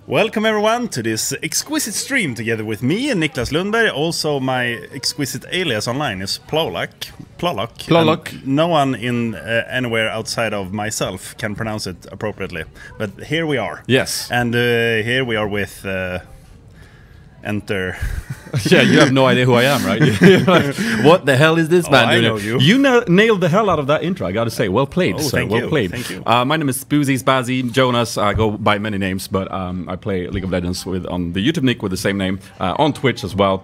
Welcome everyone to this exquisite stream together with me and Niclas Lundberg. Also my exquisite alias online is pLoLock. pLoLock. No one in anywhere outside of myself can pronounce it appropriately. But here we are. Yes. And here we are with enter. Yeah, you have no idea who I am, right? What the hell is this man doing? I know you. You nailed the hell out of that intro, I gotta say. Well played, sir. Thank well you. played. Thank you. My name is Sp4zie, Jonas. I go by many names, but I play League of Legends on the YouTube nick with the same name, on Twitch as well.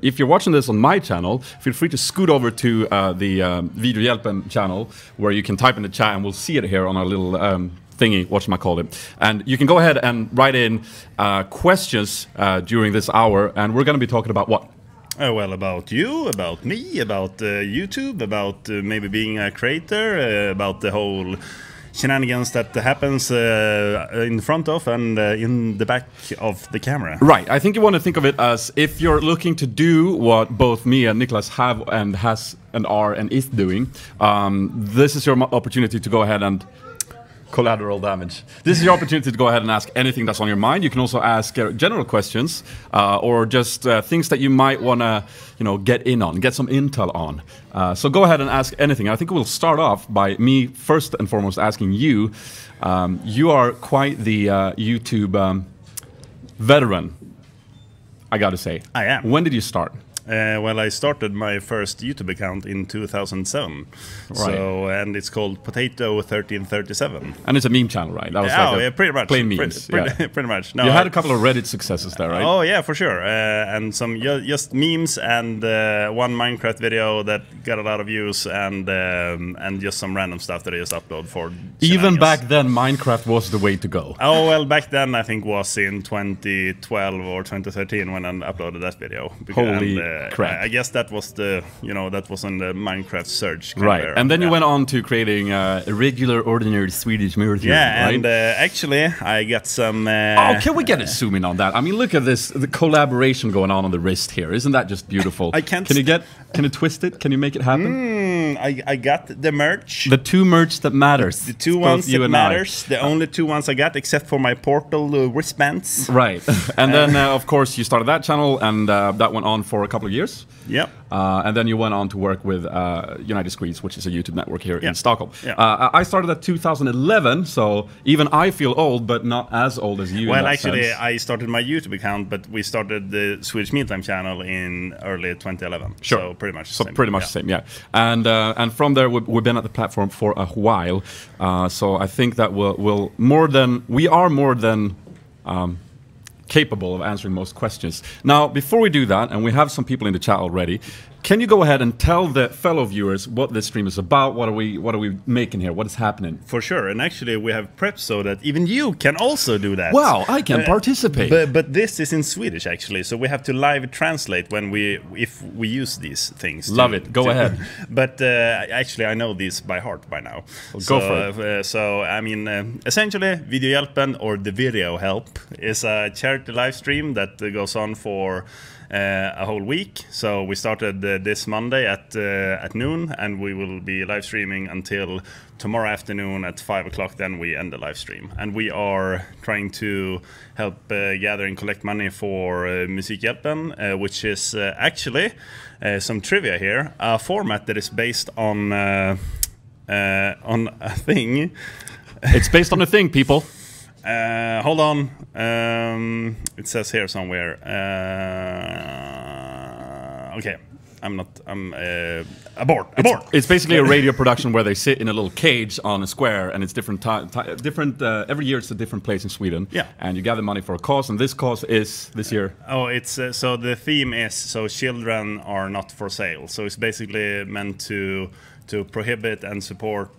If you're watching this on my channel, feel free to scoot over to the Videohjälpen channel, where you can type in the chat and we'll see it here on our little thingy, whatchamacallit. And you can go ahead and write in questions during this hour, and we're going to be talking about what? Well, about you, about me, about YouTube, about maybe being a creator, about the whole shenanigans that happens in front of and in the back of the camera. Right. I think you want to think of it as if you're looking to do what both me and Niclas have and has and are and is doing. This is your opportunity to go ahead and collateral damage. This is your opportunity to go ahead and ask anything that's on your mind. You can also ask general questions or just things that you might want to, get in on, get some intel on. So go ahead and ask anything. I think we'll start off by me first and foremost asking you. You are quite the YouTube veteran, I got to say. I am. When did you start? Well, I started my first YouTube account in 2007. Right. So, and it's called Potato1337. And it's a meme channel, right? That was yeah, pretty much. Plain memes. Pretty much. No, you had a couple of Reddit successes there, right? Oh yeah, for sure. And some just memes and one Minecraft video that got a lot of views, and just some random stuff that I just upload for. Even back then, Minecraft was the way to go. Oh well, back then I think was in 2012 or 2013 when I uploaded that video. Holy crap! I guess that was the that was on the Minecraft search. Right, and then you went on to creating a regular, ordinary Swedish mirror. Yeah, right? and actually I got some. Oh, can we get a zoom in on that? I mean, look at this, the collaboration going on the wrist here. Isn't that just beautiful? I can't. Can you twist it? Can you make it happen? I got the merch. The two merch that matters. The two ones that matters. The only two ones I got, except for my Portal wristbands. Right, and then of course you started that channel, and that went on for a couple of years. Yep. And then you went on to work with United Screens, which is a YouTube network here in Stockholm. Yeah. I started at 2011, so even I feel old, but not as old as you. Well, actually, I started my YouTube account, but we started the Swedish Meantime channel in early 2011. Sure. So pretty much. The same. Yeah. And from there, we've been at the platform for a while. So I think that we are more than capable of answering most questions. Now, before we do that, and we have some people in the chat already, can you go ahead and tell the fellow viewers what this stream is about? What are we making here? What is happening? For sure, and actually we have prepped so that even you can also do that. Wow, I can participate. But this is in Swedish actually, so we have to live translate if we use these things. Love it. Go ahead. But actually, I know these by heart by now. Well, go for it. So I mean, essentially, Videohjälpen or the Video Help is a charity live stream that goes on for a whole week. So we started this Monday at noon, and we will be live streaming until tomorrow afternoon at 5 o'clock. Then we end the live stream, and we are trying to help gather and collect money for Musikhjälpen, which is actually some trivia here, a format that is based on a thing. It's based on a thing, people. Hold on. It says here somewhere. Okay, I'm abort. It's basically a radio production where they sit in a little cage on a square, and it's different. Every year it's a different place in Sweden. Yeah. And you gather money for a cause, and this cause is this year. Oh, it's so the theme is children are not for sale. So it's basically meant to prohibit and support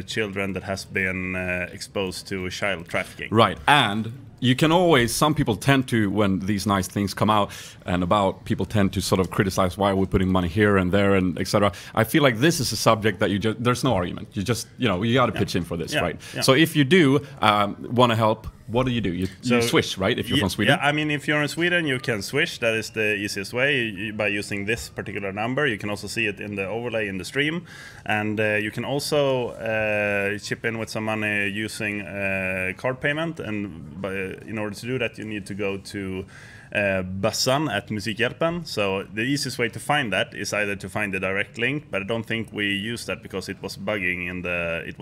children that has been exposed to child trafficking. Right, and you can always, some people tend to, when these nice things come out and about, people tend to sort of criticize why we're putting money here and there and etc. I feel like this is a subject that there's no argument. You just, you got to pitch in for this, right? Yeah. So if you do want to help what do? You swish, right? If you're from Sweden? Yeah, I mean, if you're in Sweden, you can swish. That is the easiest way by using this particular number. You can also see it in the overlay in the stream. And you can also chip in with some money using card payment. And in order to do that, you need to go to Bassan at Musikhjälpen. So the easiest way to find that is either to find the direct link, but I don't think we used that because it was bugging in it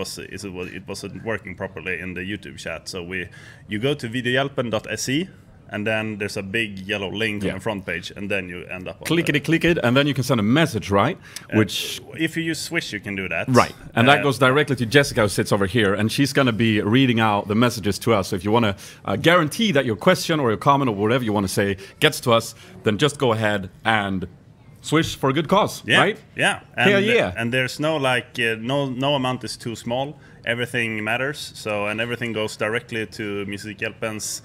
wasn't working properly in the YouTube chat. So you go to videohjälpen.se, and then there's a big yellow link on the front page, and then you end up on click it, and then you can send a message, right? Which if you use Swish, you can do that, right? And that goes directly to Jessica, who sits over here, and she's going to be reading out the messages to us. So if you want to guarantee that your question or your comment or whatever you want to say gets to us, then just go ahead and swish for a good cause, right? Yeah, and there's no no amount is too small. Everything matters. So and everything goes directly to Musikhjälpens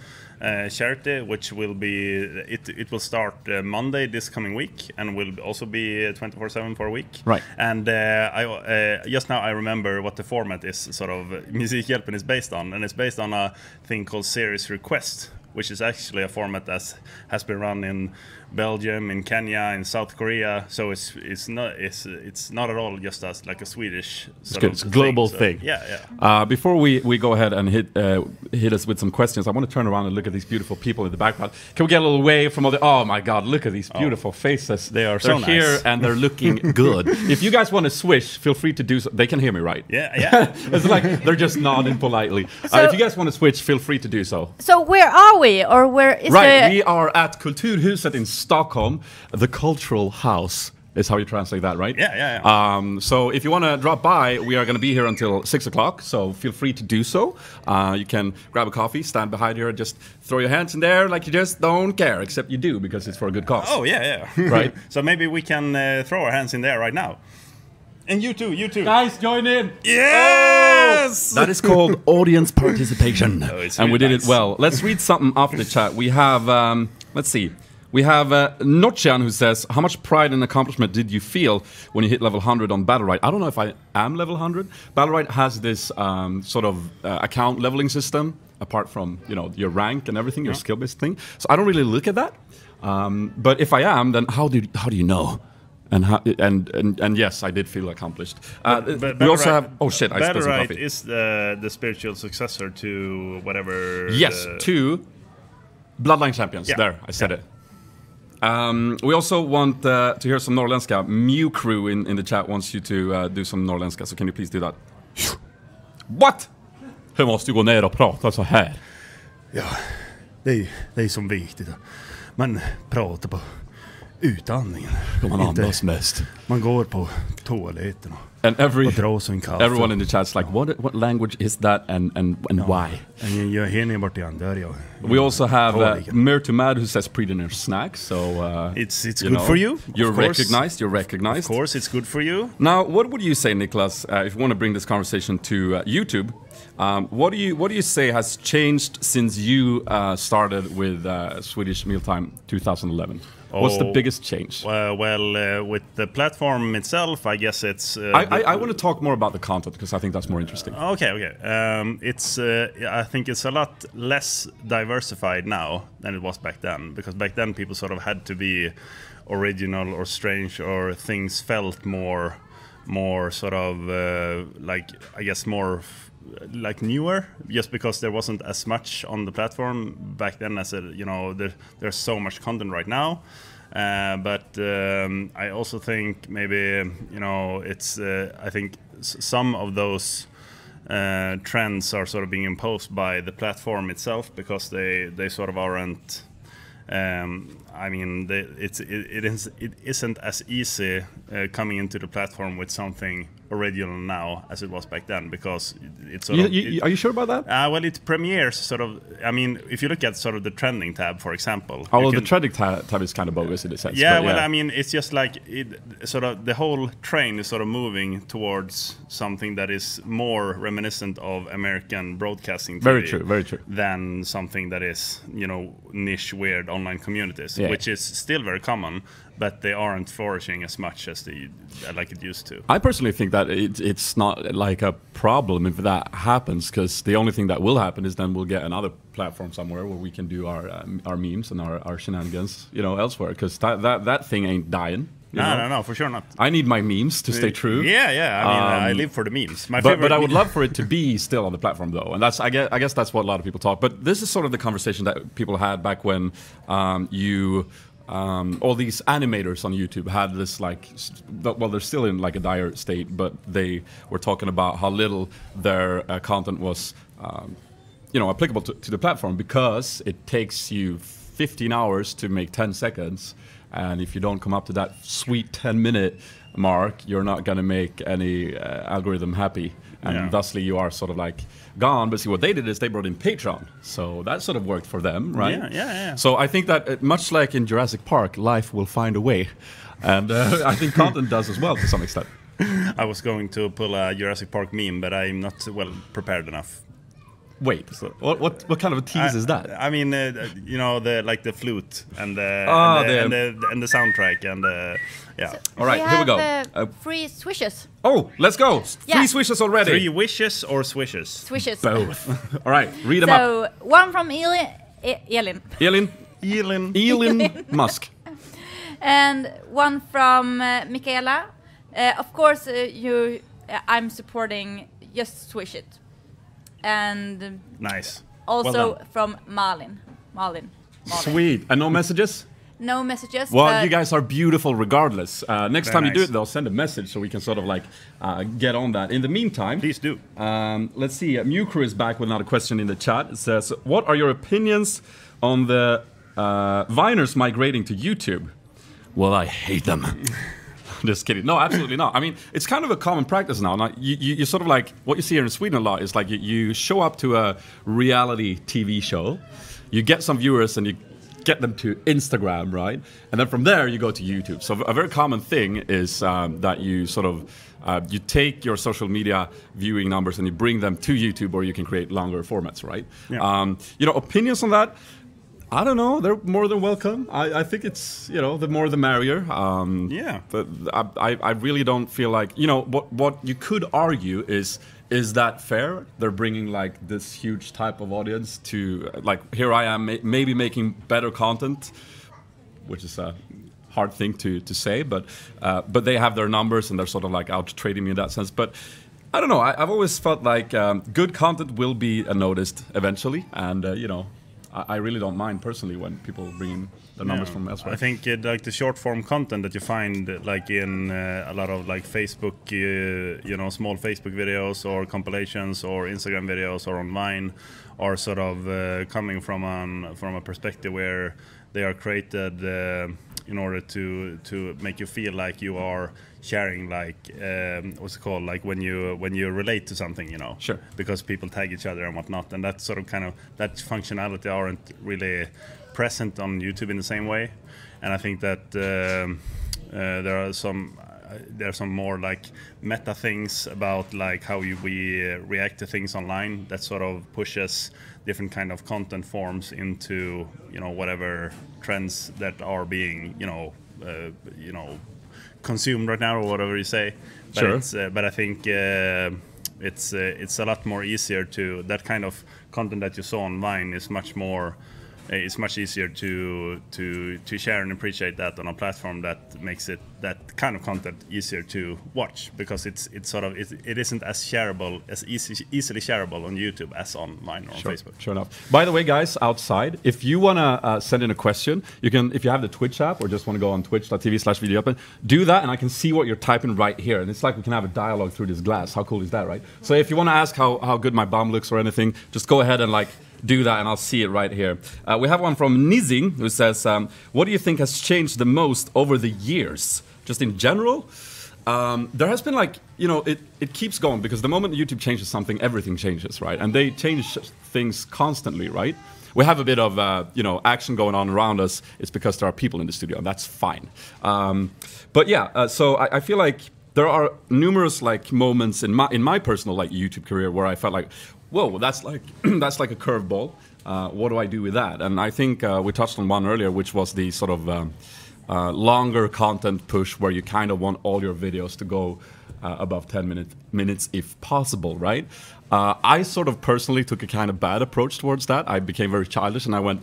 charity, which will be it will start Monday this coming week, and will also be 24/7 for a week. Right. And I just now I remember what the format is. Sort of Musikhjälpen is based on, and it's based on a thing called series request, which is actually a format that has been run in Belgium, in Kenya, in South Korea. So it's not at all just as like a Swedish sort of it's a global thing. Yeah. Before we go ahead and hit us with some questions, I want to turn around and look at these beautiful people in the background. Can we get a little away from all the? Oh my God! Look at these beautiful faces. They're so nice. Here and they're looking good. If you guys want to swish, feel free to do so. They can hear me, right? Yeah. It's like they're just nodding politely. If you guys want to switch, feel free to do so. So where are we, or where is we are at Kulturhuset in Stockholm. The cultural house is how you translate that, right? Yeah. So if you want to drop by, we are going to be here until 6 o'clock, so feel free to do so. You can grab a coffee, stand behind here, and just throw your hands in there like you just don't care, except you do, because it's for a good cause. Oh, yeah. Right? So maybe we can throw our hands in there right now. And you too. Guys, join in! Yes! That is called audience participation. And we did it well. Let's read something off the chat. We have, let's see. We have Notchan, who says, how much pride and accomplishment did you feel when you hit level 100 on Battlerite? I don't know if I am level 100. Battlerite has this sort of account leveling system, apart from your rank and everything, your skill-based thing. So I don't really look at that. But if I am, then how do you know? And yes, I did feel accomplished. But we also have. Oh shit! I spilled some coffee. Battlerite is the spiritual successor to whatever. Yes, to Bloodline Champions. Yeah. There, I said it. We also want to hear some norrländska. Mew Crew in the chat wants you to do some norrländska. So can you please do that? What? Hur måste du gå ner och prata så här? Ja, det är som viktigt. Man pratar på utandningen. Man andas mest. Man går på toaletten and och drar sig en kaffe. Everyone in the chat's like, what language is that and why? And jag hinner bort igen där. We also have Mir to Mad, who says pre-dinner snacks. So it's good for you. You're recognized. You're recognized. Of course, it's good for you. Now, what would you say, Niclas, if you want to bring this conversation to YouTube? What do you say has changed since you started with Swedish Mealtime 2011? What's the biggest change? With the platform itself, I guess it's. I want to talk more about the content because I think that's more interesting. Okay. I think it's a lot less diversified now than it was back then, because back then people sort of had to be original or strange, or things felt more sort of like, I guess, more like newer, just because there wasn't as much on the platform back then as there's so much content right now. But I also think maybe it's I think some of those trends are sort of being imposed by the platform itself, because they sort of aren't. I mean, it isn't as easy coming into the platform with something original now as it was back then, because it's sort of. Are you sure about that? Well, it premieres sort of. I mean, if you look at sort of the trending tab, for example. Oh, well, the trending tab is kind of bogus in a sense. Yeah, well, I mean, it's just like sort of the whole train is sort of moving towards something that is more reminiscent of American broadcasting TV. Very true. Than something that is niche, weird online communities, which is still very common. but they aren't flourishing as much as like it used to. I personally think that it's not like a problem if that happens, because the only thing that will happen is then we'll get another platform somewhere where we can do our memes and our shenanigans, elsewhere, because that thing ain't dying. No, for sure not. I need my memes to stay true. Yeah. I mean, I live for the memes. But I would love for it to be still on the platform, though, and I guess that's what a lot of people talk. But this is sort of the conversation that people had back when all these animators on YouTube had this they're still in like a dire state, but they were talking about how little their content was, applicable to the platform, because it takes you 15 hours to make 10 seconds. And if you don't come up to that sweet 10-minute mark, you're not going to make any algorithm happy. And thusly you are sort of like gone. But see, what they did is they brought in Patreon. So that sort of worked for them, right? Yeah. So I think that much like in Jurassic Park, life will find a way. And I think content does as well to some extent. I was going to pull a Jurassic Park meme, but I'm not well prepared enough. Wait, so what kind of a tease is that? I mean, the flute and the soundtrack and yeah. So all right, here we go. 3 swishes. Oh, let's go! 3 swishes already. 3 wishes or swishes? Swishes. Both. All right, read them up. So one from Elin. Elin Musk. And one from Michaela. Of course, I'm supporting Just Swish It. And nice. Also from Malin. Sweet. And no messages? No messages. Well, you guys are beautiful regardless. Next time you do nice. it, they'll send a message so we can sort of like get on that. In the meantime, please do. Let's see. Mewcrew is back with another question in the chat. It says, what are your opinions on the Viners migrating to YouTube? Well, I hate them. Just kidding. No, absolutely not. I mean, it's kind of a common practice now. You sort of like, what you see here in Sweden a lot is like you show up to a reality TV show, you get some viewers and you get them to Instagram, right? And then from there you go to YouTube. So a very common thing is that you sort of, you take your social media viewing numbers and you bring them to YouTube, or you can create longer formats, right? Yeah. Opinions on that? I don't know. They're more than welcome. I think it's, the more the merrier. But I really don't feel like, what you could argue is that fair? They're bringing like this huge type of audience to, like, here I am maybe making better content, which is a hard thing to say, but they have their numbers and they're sort of like out trading me in that sense. But I don't know. I've always felt like good content will be noticed eventually, and I really don't mind personally when people bring in the numbers from elsewhere. I think like the short form content that you find like in a lot of like Facebook, small Facebook videos or compilations or Instagram videos or online are sort of coming from a perspective where they are created in order to make you feel like you are sharing, like what's it called, like when you relate to something, Sure. Because people tag each other and whatnot, and that sort of that functionality aren't really present on YouTube in the same way. And I think that there are some more like meta things about like how we react to things online that sort of pushes different kind of content forms into whatever trends that are being consumed right now, or whatever you say. But sure. But I think it's a lot more easier to, that kind of content that you saw online is much more. It's much easier to share and appreciate that on a platform that makes it, that kind of content, easier to watch, because it isn't as shareable, as easily shareable on YouTube as online or on Facebook. Sure enough. By the way, guys, outside, if you wanna send in a question, you can. If you have the Twitch app or just want to go on twitch.tv/Videohjälpen, do that, and I can see what you're typing right here, and it's like we can have a dialogue through this glass. How cool is that, right? So if you want to ask how good my bum looks or anything, just go ahead and do that, and I'll see it right here. We have one from Nizing who says, what do you think has changed the most over the years? Just in general? There has been it keeps going, because the moment YouTube changes something, everything changes, right? And they change things constantly, right? We have a bit of action going on around us. It's because there are people in the studio, and that's fine. But yeah, so I feel like there are numerous moments in my personal YouTube career where I felt like, whoa, that's like a curveball. What do I do with that? And I think we touched on one earlier, which was the sort of longer content push where you kind of want all your videos to go above 10 minutes if possible, right? I sort of personally took a kind of bad approach towards that. I became very childish and I went,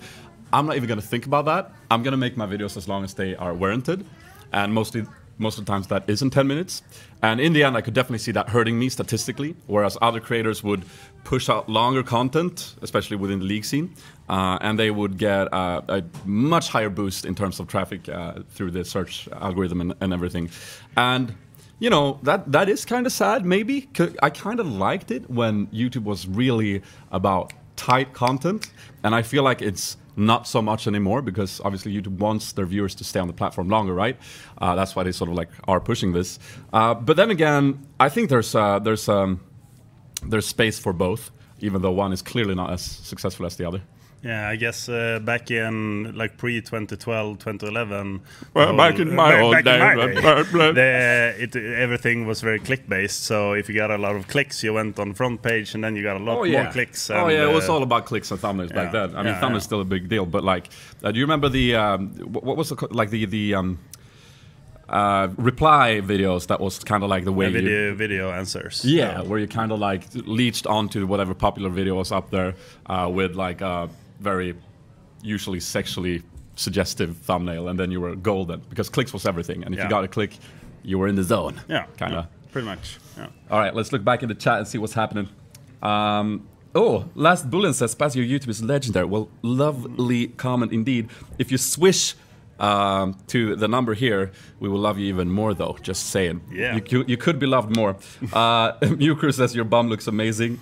I'm not even going to think about that. I'm going to make my videos as long as they are warranted. And most of the times that isn't 10 minutes. And in the end, I could definitely see that hurting me statistically, whereas other creators would push out longer content, especially within the league scene, and they would get a much higher boost in terms of traffic through the search algorithm and everything. And you know, that is kind of sad, maybe. I kind of liked it when YouTube was really about tight content, and I feel like it's not so much anymore because obviously YouTube wants their viewers to stay on the platform longer, right? That's why they sort of like are pushing this. But then again, I think there's space for both, even though one is clearly not as successful as the other. Yeah, I guess back in like pre-2012, 2011. Well, back in my old day, everything was very click-based. So if you got a lot of clicks, you went on the front page, and then you got a lot more clicks. And, it was all about clicks and thumbnails back then. I mean, thumbnails still a big deal, but like, do you remember the what was the reply videos? That was kind of like the way video answers. Yeah, where you kind of like leached onto whatever popular video was up there with like very usually sexually suggestive thumbnail, and then you were golden because clicks was everything, and if you got a click, you were in the zone. Yeah, kind of. Pretty much. Yeah. All right, let's look back in the chat and see what's happening. Last Bullen says, "Sp4zie, your YouTube is legendary." Well, lovely comment indeed. If you swish to the number here, we will love you even more, though. Just saying. Yeah. You could be loved more. Mewcrew says your bum looks amazing.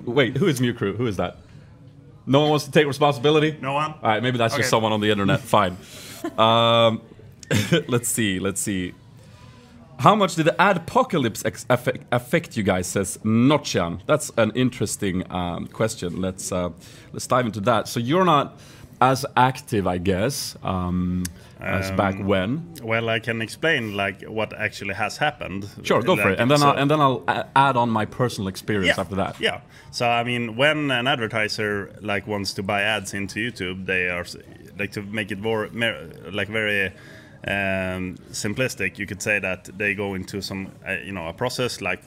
Wait, who is Mewcrew? Who is that? No one wants to take responsibility? No one? All right, maybe that's just someone on the internet. Fine. Let's see. How much did the adpocalypse affect you guys, says Notchan. That's an interesting question. Let's dive into that. So you're not as active, I guess, as back when. Well, I can explain like what actually has happened. Sure, go for it, and then I'll add on my personal experience after that. Yeah. So I mean, when an advertiser like wants to buy ads into YouTube, they are like, to make it more like very simplistic, you could say that they go into some a process like,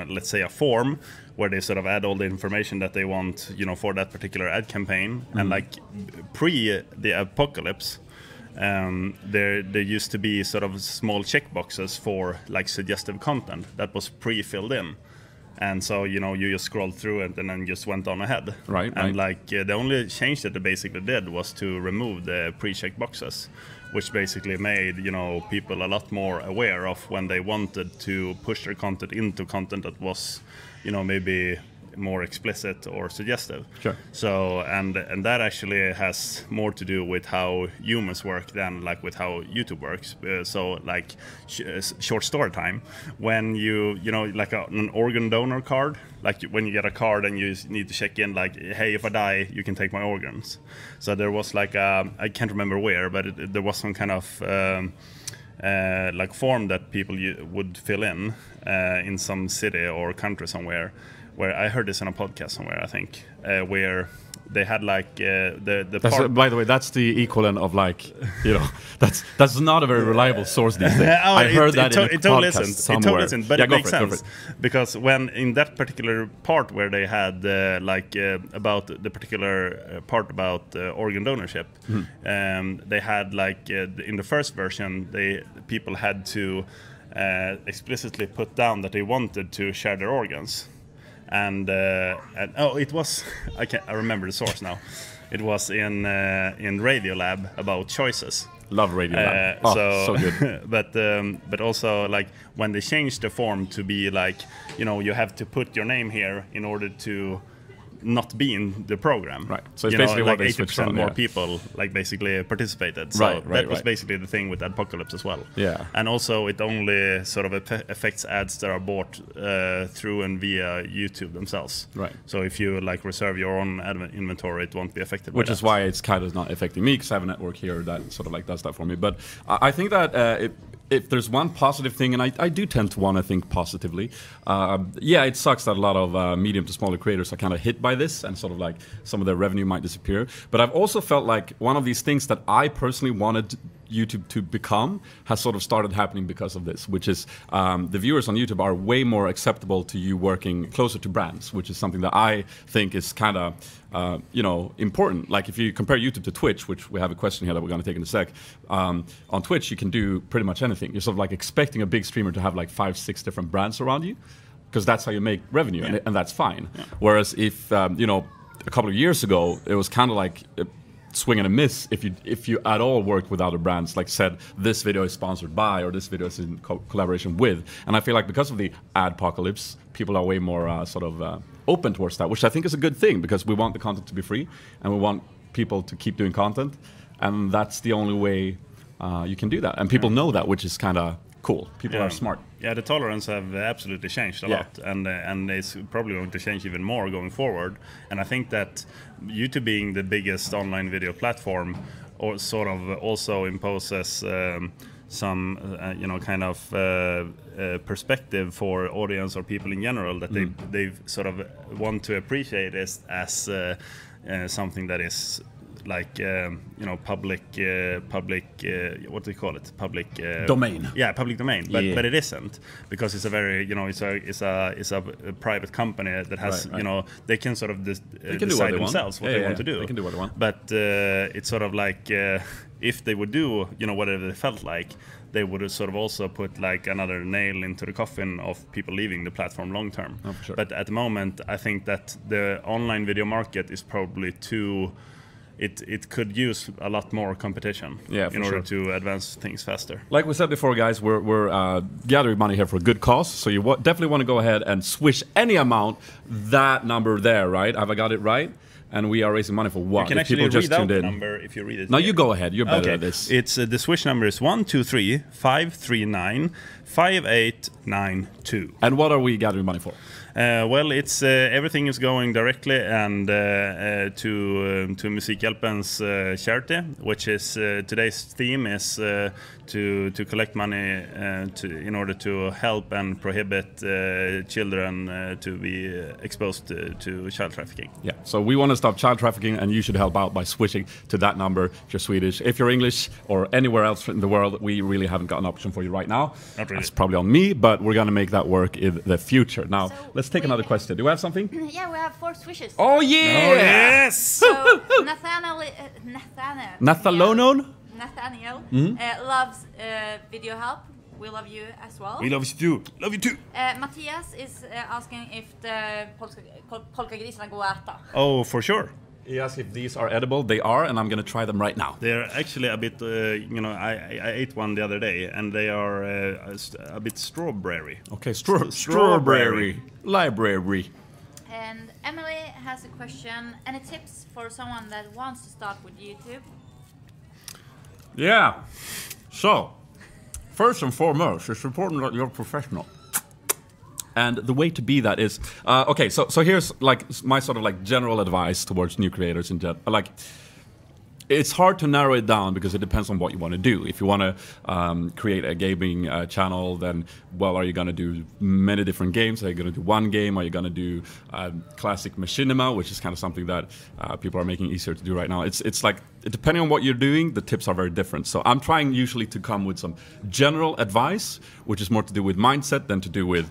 let's say a form where they sort of add all the information that they want, for that particular ad campaign. And like pre the apocalypse, there used to be sort of small checkboxes for like suggestive content that was pre-filled in. And so, you just scrolled through it and then just went on ahead. Right. And like the only change that they basically did was to remove the pre-check boxes, which basically made, people a lot more aware of when they wanted to push their content into content that was, maybe more explicit or suggestive. Sure. So, and that actually has more to do with how humans work than like with how YouTube works. So like short story time, when you like an organ donor card, like when you get a card and you need to check in like, hey, if I die, you can take my organs. So there was like I can't remember where, but there was some kind of like form that people would fill in some city or country somewhere, where I heard this on a podcast somewhere, I think, where they had like the part. By the way, that's the equivalent of like, that's not a very reliable source these days. I heard that in a podcast somewhere. It totally isn't, but it makes sense. Because when in that particular part where they had about the particular part about organ donorship, they had like in the first version, people had to explicitly put down that they wanted to share their organs. And it was I remember the source now. It was in Radiolab about choices. Love Radiolab. So good. but also like when they changed the form to be like, you have to put your name here in order to not be in the program. Right. So it's basically like what they 80% more people like basically participated. So that was basically the thing with Apocalypse as well. Yeah. And also it only sort of affects ads that are bought through and via YouTube themselves. Right. So if you like reserve your own ad inventory, it won't be affected. Which is why it's kind of not affecting me, because I have a network here that sort of like does that for me. But I think that if there's one positive thing, and I do tend to want to think positively, it sucks that a lot of medium to smaller creators are kind of hit by this, and sort of like some of their revenue might disappear. But I've also felt like one of these things that I personally wanted YouTube to become has sort of started happening because of this, which is the viewers on YouTube are way more acceptable to you working closer to brands, which is something that I think is kind of important. Like if you compare YouTube to Twitch, which we have a question here that we're going to take in a sec, on Twitch you can do pretty much anything. You're sort of like expecting a big streamer to have like 5-6 different brands around you, because that's how you make revenue, and that's fine. Yeah. Whereas if a couple of years ago, it was kind of like swing and a miss if you at all worked with other brands, like said this video is sponsored by or this video is in collaboration with. And I feel like because of the adpocalypse, people are way more open towards that, which I think is a good thing, because we want the content to be free and we want people to keep doing content, and that's the only way you can do that. And people know that, which is kind of cool. People are smart. Yeah, the tolerance have absolutely changed a lot, and it's probably going to change even more going forward. And I think that YouTube being the biggest online video platform, or sort of also imposes some perspective for audience or people in general, that they sort of want to appreciate it as something that is like public what do you call it, public domain. Yeah, public domain, but it isn't, because it's a very it's a private company that has they can sort of decide themselves what they want to do. They can do what they want, but it's sort of like if they would do whatever they felt like, they would sort of also put like another nail into the coffin of people leaving the platform long term. Oh, for sure. But at the moment I think that the online video market is probably too it could use a lot more competition in order to advance things faster. Like we said before, guys, we're gathering money here for a good cause, so you definitely want to go ahead and swish any amount, that number there, right? Have I got it right? And we are raising money for what? You can actually read out the number if you read it. No, you go ahead. You're better at this. It's the Swish number is 123-539-5892. And what are we gathering money for? Well, it's everything is going directly and to Musikhjälpens charity, which is today's theme is to collect money in order to help and prohibit children to be exposed to child trafficking. Yeah, so we want to stop child trafficking, and you should help out by switching to that number if you're Swedish. If you're English or anywhere else in the world, we really haven't got an option for you right now. Not really. That's probably on me, but we're going to make that work in the future. Now, let's take another question. Do we have something? Yeah, we have 4 swishes. Oh, yeah! Oh, yes! So, Nathaniel loves Videohjälp. We love you as well. We love you too. Love you too. Matthias is asking if the polka grisarna går att äta. Oh, for sure. He asked if these are edible. They are, and I'm going to try them right now. They're actually a bit, I ate one the other day, and they are a bit strawberry. Okay, strawberry. Library. And Emily has a question. Any tips for someone that wants to start with YouTube? Yeah. So, first and foremost, it's important that you're professional. And the way to be that is okay. So here's like my sort of like general advice towards new creators in general. Like, it's hard to narrow it down because it depends on what you want to do. If you want to create a gaming channel, then are you going to do many different games? Are you going to do one game? Are you going to do classic machinima, which is kind of something that people are making easier to do right now? It's like, depending on what you're doing, the tips are very different. So I'm trying usually to come with some general advice, which is more to do with mindset than to do with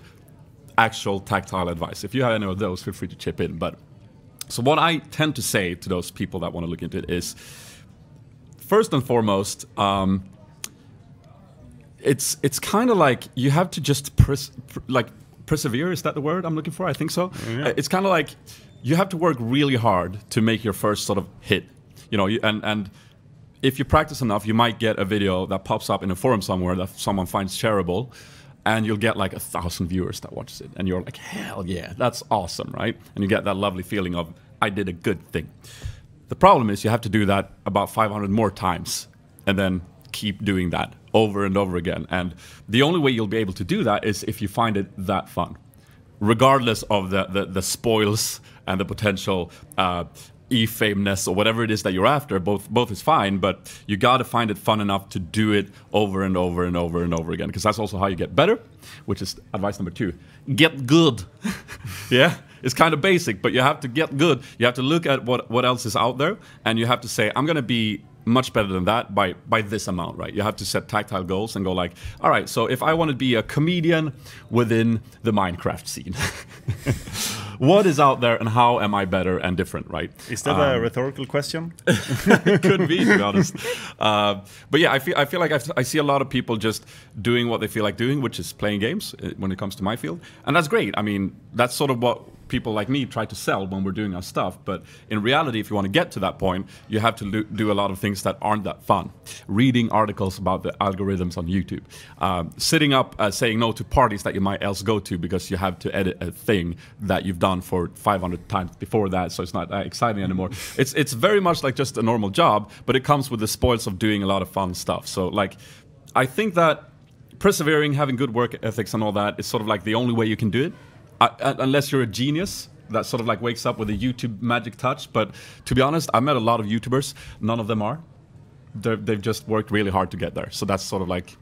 actual tactile advice. If you have any of those, feel free to chip in. But so what I tend to say to those people that want to look into it is, first and foremost, it's kind of like you have to just persevere. Is that the word I'm looking for? I think so. Yeah. It's kind of like you have to work really hard to make your first sort of hit. And if you practice enough, you might get a video that pops up in a forum somewhere that someone finds shareable, and you'll get like 1,000 viewers that watches it, and you're like, hell yeah, that's awesome, right? And you get that lovely feeling of, I did a good thing. The problem is you have to do that about 500 more times, and then keep doing that over and over again. And the only way you'll be able to do that is if you find it that fun, regardless of the spoils and the potential e-fameness or whatever it is that you're after. Both is fine, but you got to find it fun enough to do it over and over and over and over again, because that's also how you get better, which is advice number 2. Get good. Yeah, it's kind of basic, but you have to get good. You have to look at what else is out there, and you have to say, I'm going to be much better than that by this amount, right? You have to set tactile goals and go like, all right, so if I want to be a comedian within the Minecraft scene, what is out there and how am I better and different, right? Is that a rhetorical question? Could be, to be honest. But yeah, I feel like I see a lot of people just doing what they feel like doing, which is playing games when it comes to my field. And that's great. I mean, that's sort of what people like me try to sell when we're doing our stuff. But in reality, if you want to get to that point, you have to do a lot of things that aren't that fun. Reading articles about the algorithms on YouTube. Sitting up, saying no to parties that you might else go to because you have to edit a thing that you've done for 500 times before that, so it's not that exciting anymore. It's very much like just a normal job, but it comes with the spoils of doing a lot of fun stuff. So like, I think that persevering, having good work ethics and all that is sort of like the only way you can do it. Unless you're a genius that sort of like wakes up with a YouTube magic touch. But to be honest, I met a lot of YouTubers. None of them are. They've just worked really hard to get there. So that's sort of like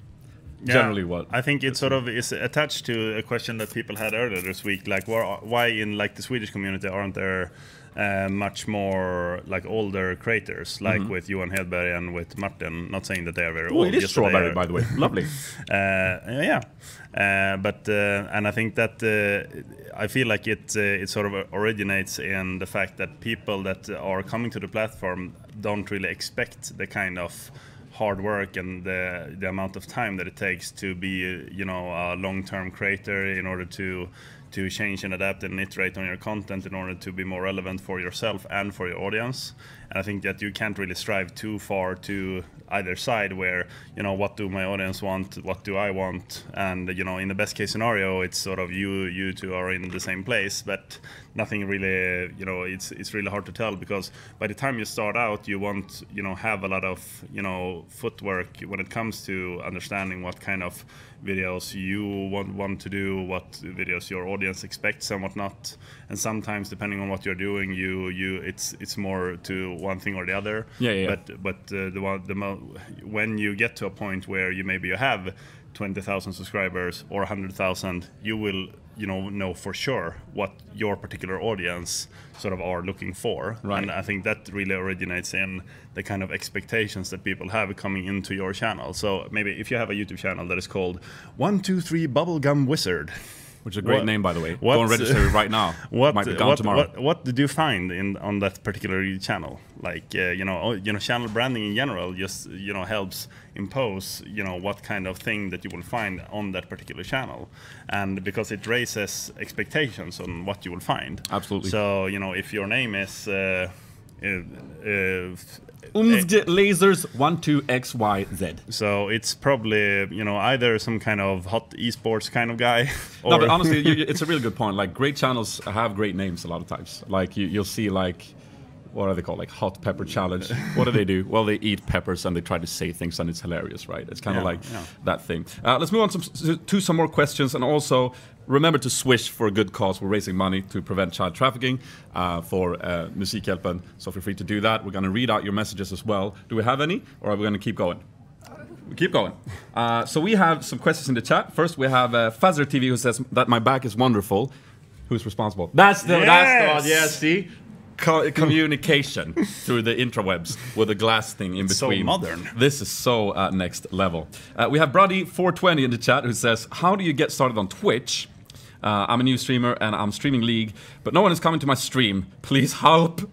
generally what I think it sort of is attached to a question that people had earlier this week, like why in like the Swedish community aren't there much more like older creators, like with Johan Hedberg and with Martin. Not saying that they are very old. It is strawberry, by the way. Lovely. But and I think that I feel like it sort of originates in the fact that people that are coming to the platform don't really expect the kind of hard work and the amount of time that it takes to be, you know, a long-term creator in order to change and adapt and iterate on your content in order to be more relevant for yourself and for your audience. And I think that you can't really strive too far to either side where, you know, what do my audience want, what do I want? And, you know, in the best case scenario, it's sort of you two are in the same place, but nothing really, you know, it's really hard to tell, because by the time you start out, you want, you know, have a lot of, you know, footwork when it comes to understanding what kind of videos you want to do, what videos your audience expects and whatnot. And sometimes, depending on what you're doing, it's more to one thing or the other. But when you get to a point where you have 20,000 subscribers or 100,000, you will, you know for sure what your particular audience sort of are looking for. Right. And I think that really originates in the kind of expectations that people have coming into your channel. So maybe if you have a YouTube channel that is called 123 Bubblegum Wizard, which is a great name, by the way. Go and register it right now. Might be gone tomorrow. What did you find on that particular channel? Like channel branding in general just helps impose what kind of thing that you will find on that particular channel, and because it raises expectations on what you will find. Absolutely. So if your name is Lasers 12XYZ. So it's probably either some kind of hot esports kind of guy. Or no, but honestly, it's a really good point. Like, great channels have great names a lot of times. Like you'll see, like, what are they called? Like Hot Pepper Challenge. What do? Well, they eat peppers and they try to say things, and it's hilarious, right? It's kind of like that thing. Let's move on to some more questions, and also remember to swish for a good cause. We're raising money to prevent child trafficking for Musikhjälpen, so feel free to do that. We're going to read out your messages as well. Do we have any, or are we going to keep going? Keep going. So we have some questions in the chat. First, we have Fazzer TV, who says that my back is wonderful. Who's responsible? That's the one. Yeah, see? Communication through the intrawebs with a glass thing in between. So modern. This is so next level. We have Brody420 in the chat who says, how do you get started on Twitch? I'm a new streamer and I'm streaming League, but no one is coming to my stream. Please help.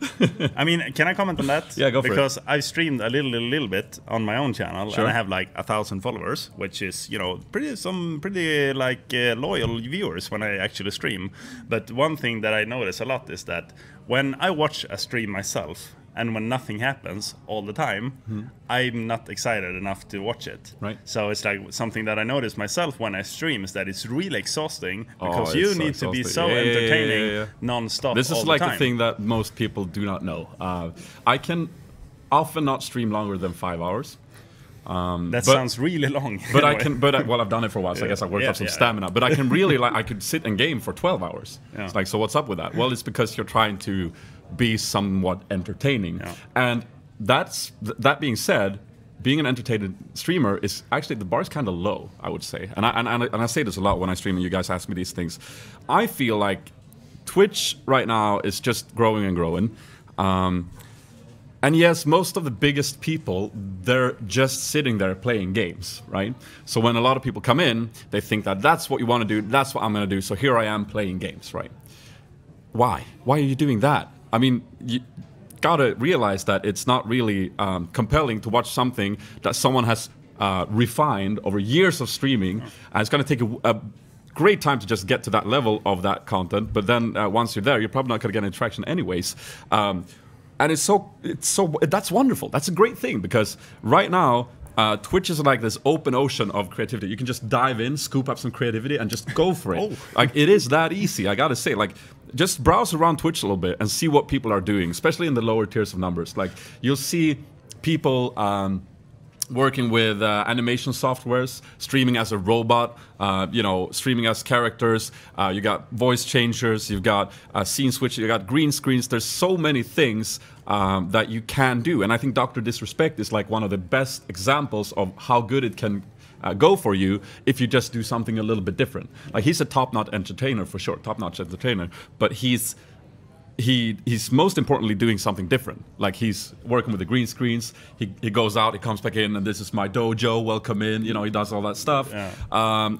I mean, can I comment on that? Yeah, go for it. Because I've streamed a little bit on my own channel, and I have like 1,000 followers, which is pretty like loyal viewers when I actually stream. But one thing that I notice a lot is that when I watch a stream myself, and when nothing happens all the time, I'm not excited enough to watch it. Right. So it's like something that I notice myself when I stream is that it's really exhausting, because you need to be so entertaining non-stop. This is all like the the thing that most people do not know. I can often not stream longer than 5 hours. That sounds really long. But I can. Well, I've done it for a while, so I guess I worked up some stamina. But I can really I could sit and game for 12 hours. Yeah. It's like, so what's up with that? Well, it's because you're trying to be somewhat entertaining. Yeah. And that being said, being an entertaining streamer is actually, the bar is kind of low, I would say. And I say this a lot when I stream, and you guys ask me these things. I feel like Twitch right now is just growing and growing. And yes, most of the biggest people, they're just sitting there playing games, right? So when a lot of people come in, they think that that's what you want to do, that's what I'm going to do, so here I am playing games, right? Why? Why are you doing that? I mean, you gotta realize that it's not really compelling to watch something that someone has refined over years of streaming, and it's going to take a great time to just get to that level of that content. But then once you're there, you're probably not going to get any traction anyways. And it's so that's wonderful. That's a great thing, because right now Twitch is like this open ocean of creativity. You can just dive in, scoop up some creativity, and just go for it. Like, it is that easy. I gotta say, like, just browse around Twitch a little bit and see what people are doing, especially in the lower tiers of numbers. Like, you'll see people working with animation softwares, streaming as a robot, streaming as characters. You got voice changers, you've got scene switch, you got green screens. There's so many things that you can do. And I think Dr. Disrespect is like one of the best examples of how good it can go for you if you just do something a little bit different. Like, he's a top-notch entertainer for sure, top-notch entertainer, but he's most importantly doing something different. Like, he's working with the green screens. He goes out, he comes back in, and this is my dojo, welcome in. He does all that stuff. Yeah.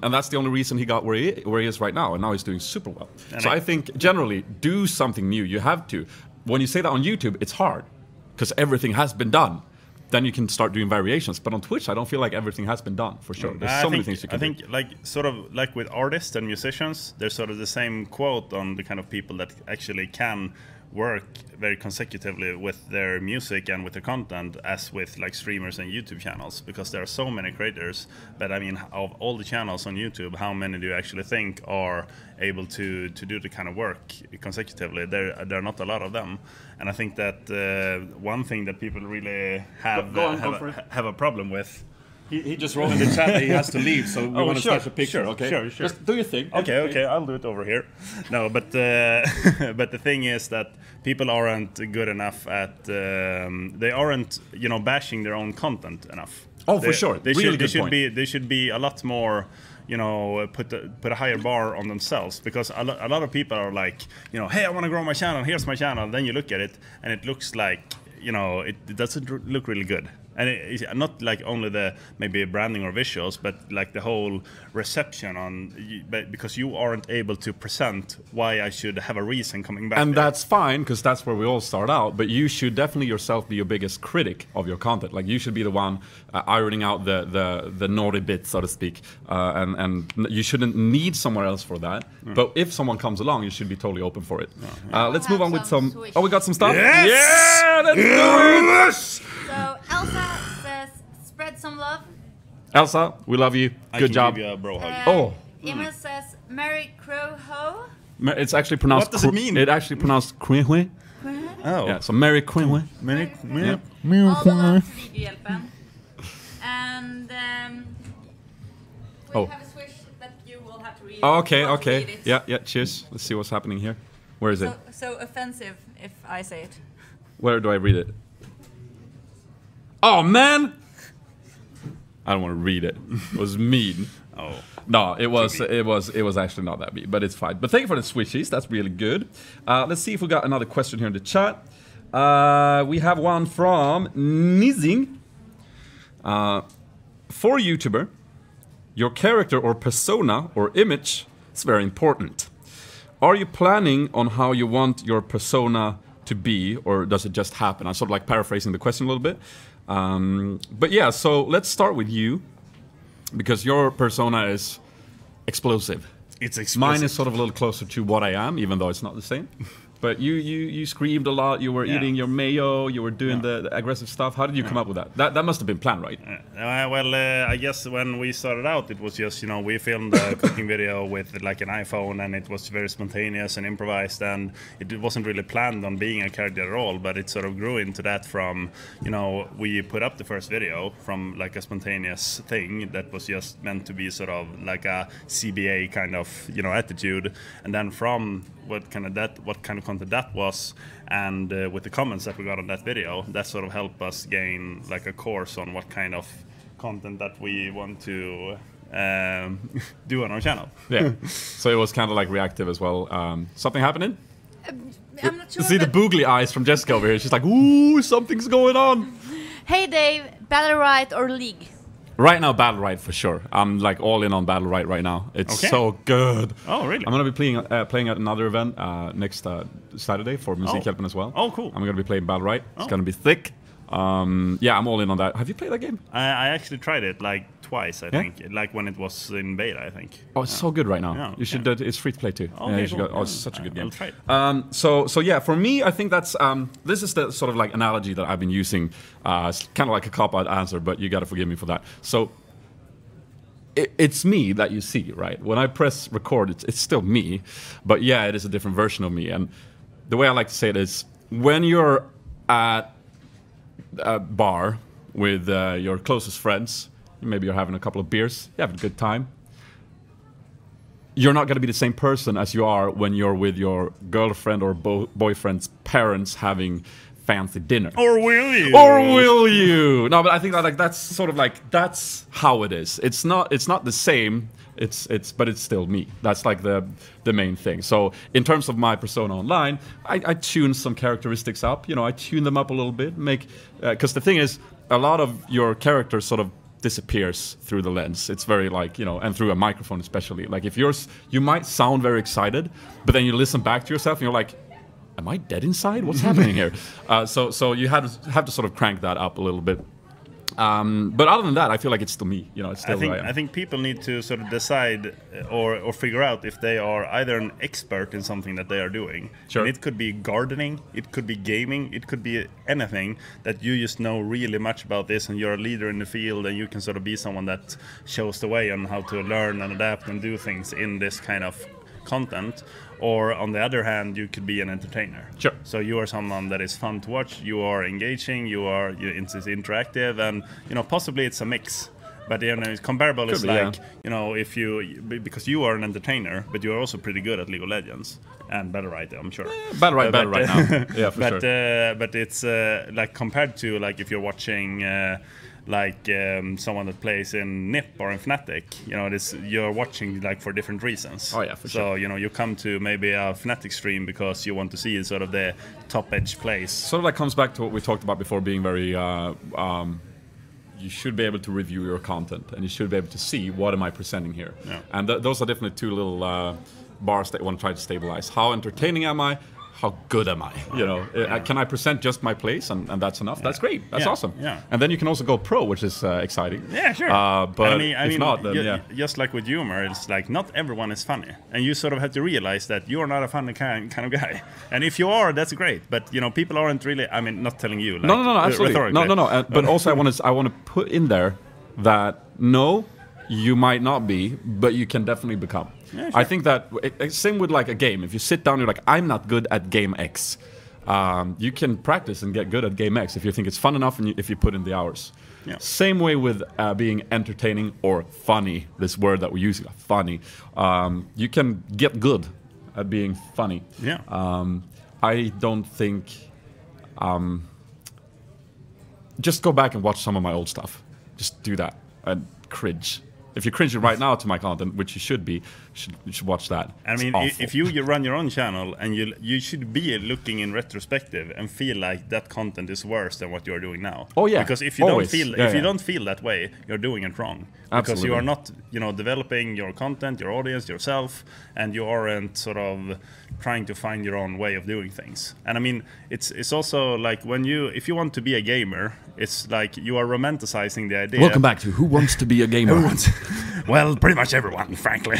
And that's the only reason he got where he is right now. And now he's doing super well. And so I think generally, do something new. You have to. When you say that on YouTube, it's hard because everything has been done. Then you can start doing variations. But on Twitch, I don't feel like everything has been done, for sure. There's so many things you can do. I think, like, sort of like with artists and musicians, there's sort of the same quote on the kind of people that actually can work very consecutively with their music and with their content as with like streamers and YouTube channels, because there are so many creators. But I mean, of all the channels on YouTube, how many do you actually think are able to do the kind of work consecutively? There are not a lot of them. And I think that one thing that people really have a problem with. He just wrote in the chat that he has to leave, so we want to start a picture. Okay, sure. Just do your thing. Okay, I'll do it over here. No, but but the thing is that people aren't good enough at they aren't bashing their own content enough. For sure. They should be a lot more. Put a higher bar on themselves, because a lot of people are like, hey, I want to grow my channel. Here's my channel. Then you look at it, and it looks like it doesn't look really good. And it's not like only the maybe branding or visuals, but like the whole reception because you aren't able to present why I should have a reason coming back. And that's fine, because that's where we all start out. But you should definitely yourself be your biggest critic of your content. Like, you should be the one ironing out the naughty bits, so to speak. And you shouldn't need somewhere else for that. But if someone comes along, you should be totally open for it. Let's move on with some. Oh, we got some stuff. Yes! Yeah, let's do it. So Elsa says, spread some love. Elsa, we love you. Good job. Give you a bro hug. Emma says, Merry Crow Ho. It's actually pronounced. What does it mean? It actually pronounced Qruxel. Oh. Yeah, so Merry Qruxel. Merry All the love to Videohjälpen. And we have a switch that you will have to read. Okay. Yeah, cheers. Let's see what's happening here. Where is it? So offensive if I say it. Where do I read it? Oh, man! I don't want to read it. It was mean. No, it was actually not that mean, but it's fine. But thank you for the switchies. That's really good. Let's see if we got another question here in the chat. We have one from Nizing. For YouTuber, your character or persona or image is very important. Are you planning on how you want your persona to be, or does it just happen? I'm sort of like paraphrasing the question a little bit. But yeah, so let's start with you, because your persona is explosive. It's explosive. Mine is sort of a little closer to what I am, even though it's not the same. But you screamed a lot. You were eating your mayo. You were doing the aggressive stuff. How did you come up with that? That must have been planned, right? I guess when we started out, it was just we filmed a cooking video with like an iPhone, and it was very spontaneous and improvised, and it wasn't really planned on being a character at all. But it sort of grew into that from we put up the first video from like a spontaneous thing that was just meant to be sort of like a CBA kind of attitude, and then from what kind of content that was, and with the comments that we got on that video, that sort of helped us gain like a course on what kind of content that we want to do on our channel. Yeah. So it was kind of like reactive as well. Something happening? I'm not sure. See the boogly eyes from Jessica over here. She's like, ooh, something's going on. Hey Dave, Battle Right or League? Right now, Battle Right for sure. I'm like all in on Battle Right now. It's so good. Oh, really? I'm gonna be playing at another event next Saturday for Musikhjälpen as well. Oh, cool. I'm gonna be playing Battle Right. It's gonna be thick. Yeah, I'm all in on that. Have you played that game? I actually tried it like twice, I think. Like when it was in beta, I think. Oh, it's so good right now. Yeah, you should. It's free to play too. Okay, you should cool. go. Oh, it's such a good game. I'll try it. So yeah, for me, I think that's this is the sort of like analogy that I've been using. It's kind of like a cop-out answer, but you got to forgive me for that. So it's me that you see, right? When I press record, it's still me, but yeah, it is a different version of me. And the way I like to say it is, when you're at a bar with your closest friends, maybe you're having a couple of beers, you have a good time. You're not going to be the same person as you are when you're with your girlfriend or boyfriend's parents having fancy dinner. Or will you? Or will you? No, but I think that like that's sort of like that's how it is. It's not the same. But it's still me. That's like the main thing. So in terms of my persona online, I tune some characteristics up. I tune them up a little bit. Because the thing is, a lot of your character sort of disappears through the lens. It's very like, and through a microphone especially. Like if you might sound very excited, but then you listen back to yourself and you're like, am I dead inside? What's happening here? So you have to sort of crank that up a little bit. But other than that, I feel like it's still me. It's still who I am. I think people need to sort of decide or figure out if they are either an expert in something that they are doing. Sure. And it could be gardening, it could be gaming, it could be anything that you just know really much about this, and you're a leader in the field, and you can sort of be someone that shows the way on how to learn and adapt and do things in this kind of content. Or on the other hand, you could be an entertainer. Sure. So you are someone that is fun to watch. You are engaging. It's interactive, and possibly it's a mix. But it's comparable. It's like if you, because you are an entertainer, but you are also pretty good at League of Legends and Battle Right, I'm sure. Battle Right now. Yeah, for sure. But it's like compared to like if you're watching. Someone that plays in NIP or in Fnatic, you're watching like for different reasons. Oh yeah, for sure. So you come to maybe a Fnatic stream because you want to see sort of the top edge plays. Sort of like comes back to what we talked about before, being very. You should be able to review your content, and you should be able to see what am I presenting here. Yeah. And those are definitely two little bars that you want to try to stabilize. How entertaining am I? How good am I? Can I present just my place and that's enough? That's great. That's awesome. Yeah. And then you can also go pro, which is exciting. Yeah, sure. But if not, then just like with humor, it's like not everyone is funny, and you sort of have to realize that you are not a funny kind of guy. And if you are, that's great. But people aren't really. I mean, not telling you. Like, no, absolutely. No. But also, I want to put in there that no, you might not be, but you can definitely become. Yeah, sure. I think that same with like a game. If you sit down, you're like, I'm not good at game X. You can practice and get good at game X if you think it's fun enough and if you put in the hours. Yeah. Same way with being entertaining or funny. This word that we're using, funny. You can get good at being funny. Yeah. I don't think. Just go back and watch some of my old stuff. Just do that and cringe. If you're cringing right now to my content, which you should be, you should watch that. I mean, if you run your own channel, and you should be looking in retrospective and feel like that content is worse than what you're doing now. Oh yeah. Because if you don't feel that way, you're doing it wrong. Absolutely. Because you are not, developing your content, your audience, yourself, and you aren't sort of trying to find your own way of doing things. And I mean, it's also like if you want to be a gamer, it's like you are romanticizing the idea. Welcome back to Who Wants to Be a Gamer? Well, pretty much everyone, frankly.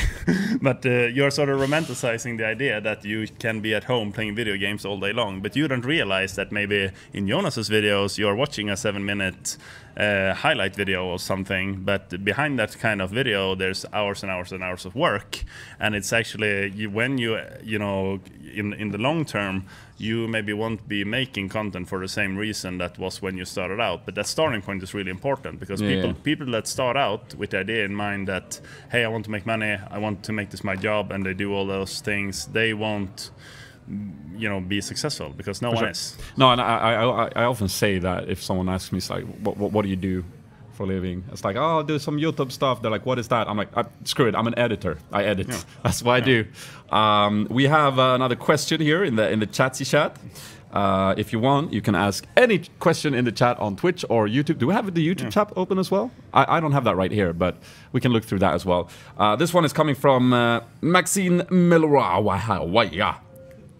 But you're sort of romanticizing the idea that you can be at home playing video games all day long. But you don't realize that maybe in Jonas's videos you're watching a 7-minute highlight video or something, but behind that kind of video there's hours and hours and hours of work. And it's actually when you in the long term, you maybe won't be making content for the same reason that was when you started out. But that starting point is really important, because people that start out with the idea in mind that, hey, I want to make money, I want to make this my job, and they do all those things, they won't be successful, because no one is. No, and I often say that if someone asks me, it's like, what do you do for a living. It's like, oh, I'll do some YouTube stuff. They're like, what is that? I'm like, screw it. I'm an editor. I edit. Yeah. That's what I do. We have another question here in the pLoLock chat. If you want, you can ask any question in the chat on Twitch or YouTube. Do we have the YouTube chat open as well? I don't have that right here, but we can look through that as well. This one is coming from Maxine Melora.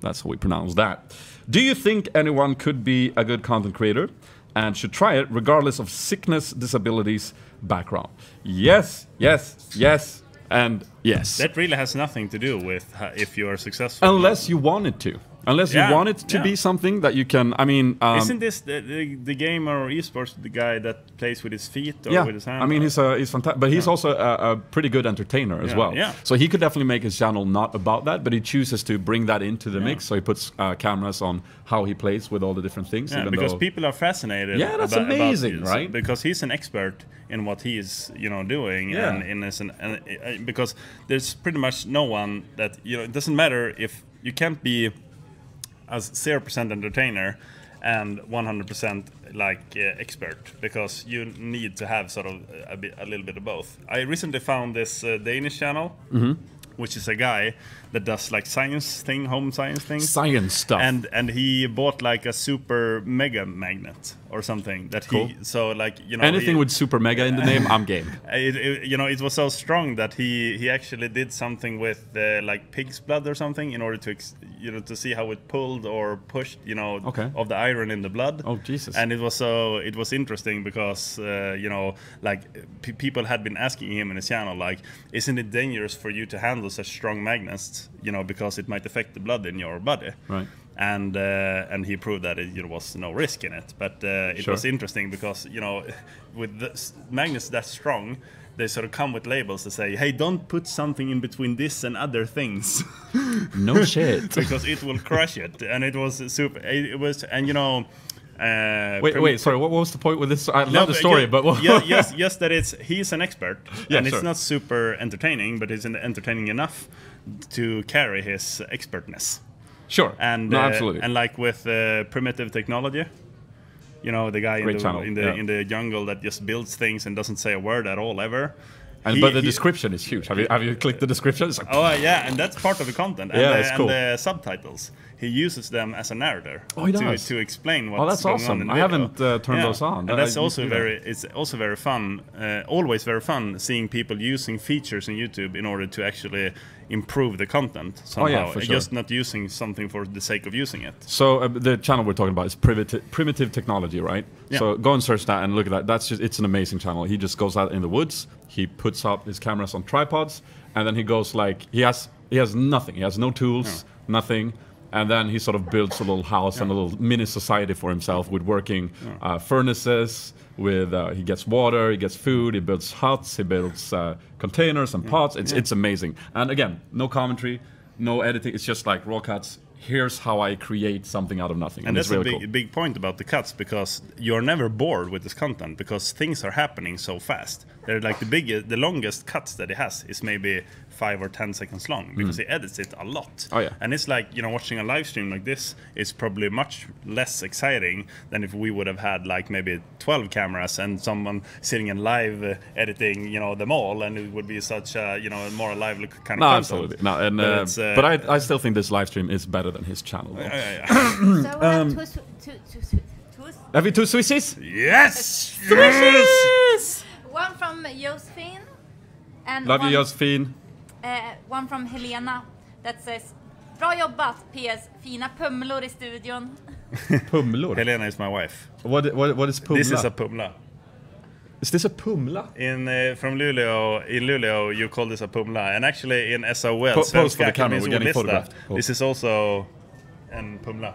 That's how we pronounce that. Do you think anyone could be a good content creator and should try it regardless of sickness, disabilities, background? Yes, yes, yes, and yes. That really has nothing to do with if you are successful. Unless you wanted to. Unless you want it to be something that you can, I mean... Isn't this the gamer or esports, the guy that plays with his feet or with his hand? I mean, he's fantastic, but he's also a pretty good entertainer as well. Yeah. So he could definitely make his channel not about that, but he chooses to bring that into the mix. So he puts cameras on how he plays with all the different things. Yeah, because people are fascinated. Yeah, that's amazing, right? Because he's an expert in what he's doing, and because there's pretty much no one that it doesn't matter if you can't be as 0% entertainer and 100% expert, because you need to have sort of a little bit of both. I recently found this Danish channel, which is a guy that does like home science things, science stuff, and he bought like a super mega magnet or something that anything with super mega in the name, I'm game. It was so strong that he actually did something with like pig's blood or something in order to to see how it pulled or pushed of the iron in the blood. Oh Jesus! And it was interesting because people had been asking him in his channel, like, isn't it dangerous for you to handle such strong magnets, because it might affect the blood in your body, right? And he proved that it was no risk in it, but it was interesting because with the magnets that strong, they sort of come with labels that say, hey, don't put something in between this and other things. No shit. Because it will crush it. And it was super, it was, and wait, sorry, what was the point with this? I love the story, but yes, that he's an expert, and it's not super entertaining, but it's entertaining enough to carry his expertness. Sure, and absolutely. And like with primitive technology, the guy in the jungle that just builds things and doesn't say a word at all ever. But the description is huge. Have you clicked the description? It's like, oh yeah, and that's part of the content. And it's cool. And the subtitles, he uses them as a narrator to explain what's that's going awesome. on in the I video. haven't turned those on. And that's also it's also very fun. Always very fun seeing people using features in YouTube in order to actually improve the content somehow. For sure. Just not using something for the sake of using it. So the channel we're talking about is primitive technology, right? Yeah. So go and search that and look at that. It's an amazing channel. He just goes out in the woods. He puts up his cameras on tripods, and then he goes he has nothing. He has no tools, nothing. And then he sort of builds a little house and a little mini society for himself with working furnaces. He gets water, he gets food, he builds huts, he builds containers and pots. It's amazing. And again, no commentary, no editing. It's just like raw cuts. Here's how I create something out of nothing. And that's really a big point about the cuts, because you're never bored with this content because things are happening so fast. They're like the longest cuts that he has is maybe 5 or 10 seconds long, because he edits it a lot. Oh yeah. And it's like, watching a live stream like this is probably much less exciting than if we would have had like maybe 12 cameras and someone sitting in live editing, them all, and it would be such a, more lively kind of content. Absolutely. No, and but I still think this live stream is better than his channel. So have you two Swissies? Yes! Swissies! One from Josephine. And love you, Josephine. One from Helena that says, bra jobbat, PS, fina pumlor I studion. Pumlor? Helena is my wife. What is pumla? This is a pumla. Is this a pumla? From Luleå, in Luleå, you call this a pumla. And actually in SOL, Pose for the camera, we're getting photographed. This is also an pumla.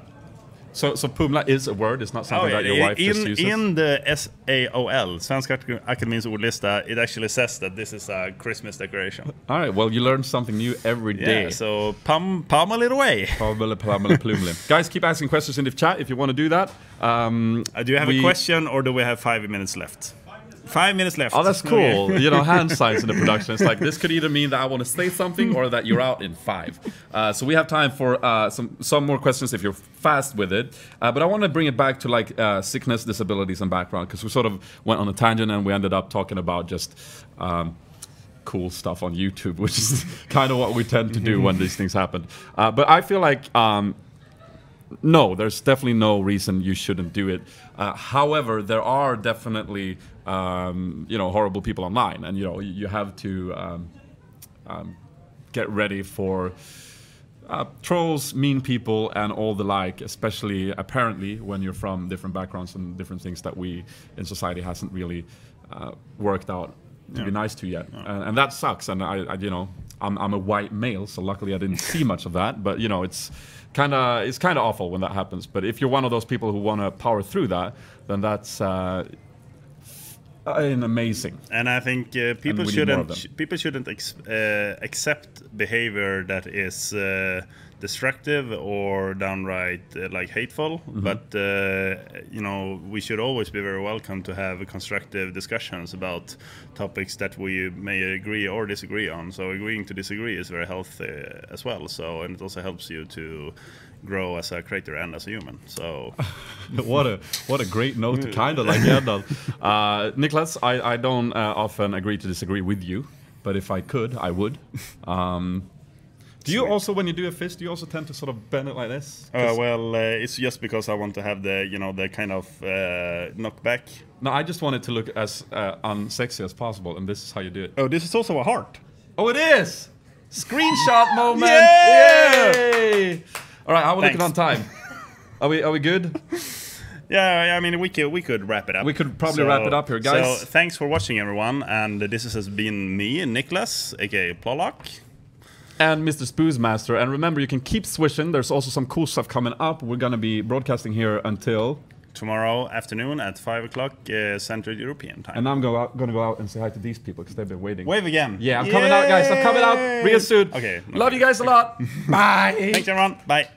So pumla is a word, it's not something that your wife just uses? In the SAOL, Svenska Akademins ordlista, it actually says that this is a Christmas decoration. All right, well, you learn something new every day. Yeah, so pummel it away. Guys, keep asking questions in the chat if you want to do that. Do you have a question, or do we have 5 minutes left? 5 minutes left. Oh, that's cool. You know, hand signs in the production. It's like, this could either mean that I want to say something or that you're out in 5. So we have time for some more questions if you're fast with it. But I want to bring it back to like sickness, disabilities, and background, because we sort of went on a tangent and we ended up talking about just cool stuff on YouTube, which is kind of what we tend to do when these things happen. But I feel like no, there's definitely no reason you shouldn't do it. However, there are definitely you know, horrible people online, and you know, you have to get ready for trolls, mean people, and all the like. Especially apparently when you're from different backgrounds and different things that we in society hasn't really worked out to be nice to yet, and that sucks. And I you know, I'm a white male, so luckily I didn't see much of that. But you know, it's kind of awful when that happens. But if you're one of those people who want to power through that, then that's amazing. And I think people shouldn't accept behavior that is destructive or downright like hateful. But you know, we should always be very welcome to have constructive discussions about topics that we may agree or disagree on. So agreeing to disagree is very healthy as well. So, and it also helps you to grow as a creator and as a human. So what a great note to kind of like end on. Niclas, I don't often agree to disagree with you, but if I could, I would. Do you also, when you do a fist, do you also tend to sort of bend it like this? Well, it's just because I want to have the, you know, the kind of knockback. No, I just want it to look as unsexy as possible, and this is how you do it. Oh, this is also a heart. Oh, it is! Screenshot moment! Yay! All right, how are we looking on time? Are we good? Yeah, I mean, we could wrap it up. We could probably wrap it up here, guys. So thanks for watching, everyone, and this has been me, Niclas, aka pLoLock. And Mr. Sp4zie. And remember, you can keep swishing. There's also some cool stuff coming up. We're going to be broadcasting here until tomorrow afternoon at 5 o'clock Central European time. And I'm going to go out and say hi to these people because they've been waiting. Wave again. Yeah, I'm coming out, guys. I'm coming out real soon. Okay. Love you guys a lot. Bye. Thanks, everyone. Bye.